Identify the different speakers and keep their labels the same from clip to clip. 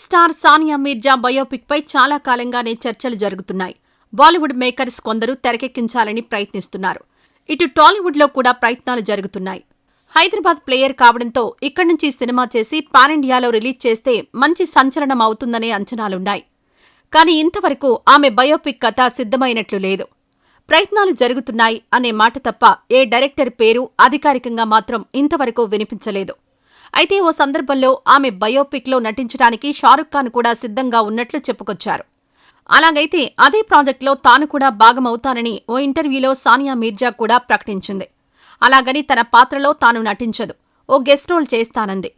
Speaker 1: Star Sania Mirza biopic పై చాలా కాలంగానే చర్చలు జరుగుతున్నాయి. బాలీవుడ్ మేకర్స్ కొందరు తెరకెక్కించాలని ప్రయత్నిస్తున్నారు. ఇటు టాలీవుడ్ లో కూడా ప్రయత్నాలు జరుగుతున్నాయి. హైదరాబాద్ ప్లేయర్ కావడంతో ఇక్కడి నుంచి సినిమా చేసి పాన్ ఇండియాలో రిలీజ్ చేస్తే మంచి సంచలనం అవుతుందనే అంచనాలున్నాయి. కానీ ఇంతవరకు ఆమె బయోపిక్ కథ సిద్ధమైనట్లు లేదు. ప్రయత్నాలు జరుగుతున్నాయి అనే మాట తప్ప ఏ డైరెక్టర్ పేరు అధికారికంగా మాత్రం ఇంతవరకు వినిపించలేదు. అయితే ఓ సందర్భంలో ఆమె బయోపిక్ లో నటించడానికి షారుఖ్ ఖాన్ కూడా సిద్ధంగా ఉన్నట్లు చెప్పుకొచ్చారు. అలాగైతే అదే ప్రాజెక్టులో తాను కూడా భాగమవుతానని ఓ ఇంటర్వ్యూలో సానియా మీర్జా కూడా ప్రకటించింది. అలాగని తన పాత్రలో తాను నటించదు, ఓ గెస్ట్ రోల్ చేస్తానంది.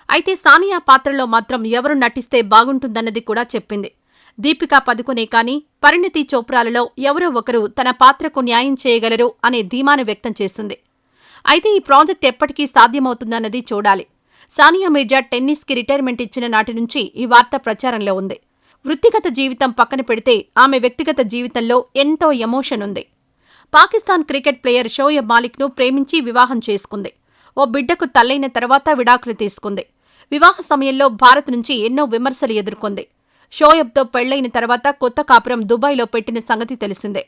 Speaker 1: అయితే సానియా పాత్రలో మాత్రం ఎవరు నటిస్తే బాగుంటుందన్నది కూడా చెప్పింది. దీపికా పదుకొనే కానీ పరిణితి చోప్రాలలో ఎవరో ఒకరు తన పాత్రకు న్యాయం చేయగలరు అనే ధీమాను వ్యక్తం చేసింది. అయితే ఈ ప్రాజెక్ట్ ఎప్పటికీ సాధ్యమవుతుందన్నది చూడాలి. సానియా మీర్జా టెన్నిస్కి రిటైర్మెంట్ ఇచ్చిన నాటి నుంచి ఈ వార్త ప్రచారంలో ఉంది. వృత్తిగత జీవితం పక్కన పెడితే ఆమె వ్యక్తిగత జీవితంలో ఎంతో ఎమోషన్ ఉంది. పాకిస్తాన్ క్రికెట్ ప్లేయర్ షోయబ్ మాలిక్ను ప్రేమించి వివాహం చేసుకుంది. ఓ బిడ్డకు తల్లైన తర్వాత విడాకులు తీసుకుంది. వివాహ సమయంలో భారత్ నుంచి ఎన్నో విమర్శలు ఎదుర్కొంది. షోయబ్తో పెళ్లైన తర్వాత కొత్త కాపురం దుబాయ్లో పెట్టిన సంగతి తెలిసిందే.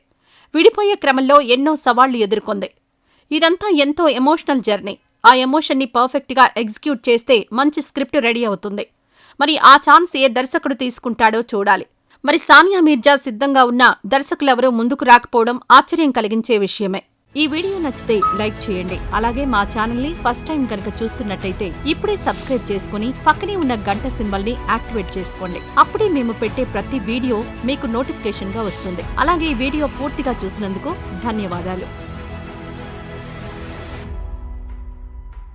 Speaker 1: విడిపోయే క్రమంలో ఎన్నో సవాళ్లు ఎదుర్కొంది. ఇదంతా ఎంతో ఎమోషనల్ జర్నీ. ఆ ఎమోషన్ని పర్ఫెక్ట్గా ఎగ్జిక్యూట్ చేస్తే మంచి స్క్రిప్ట్ రెడీ అవుతుంది. మరి ఆ ఛాన్స్ ఏ దర్శకుడు తీసుకుంటాడో చూడాలి. మరి సానియా మీర్జా సిద్ధంగా ఉన్న దర్శకులెవరూ ముందుకు రాకపోవడం ఆశ్చర్యం కలిగించే విషయమే. ఈ వీడియో నచ్చితే లైక్ చేయండి. అలాగే మా ఛానల్ని ఫస్ట్ టైం కనుక చూస్తున్నట్టయితే ఇప్పుడే సబ్స్క్రైబ్ చేసుకుని పక్కనే ఉన్న గంట సింబల్ని యాక్టివేట్ చేసుకోండి. అప్పుడే మేము పెట్టే ప్రతి వీడియో మీకు నోటిఫికేషన్గా వస్తుంది. అలాగే ఈ వీడియో పూర్తిగా చూసినందుకు ధన్యవాదాలు.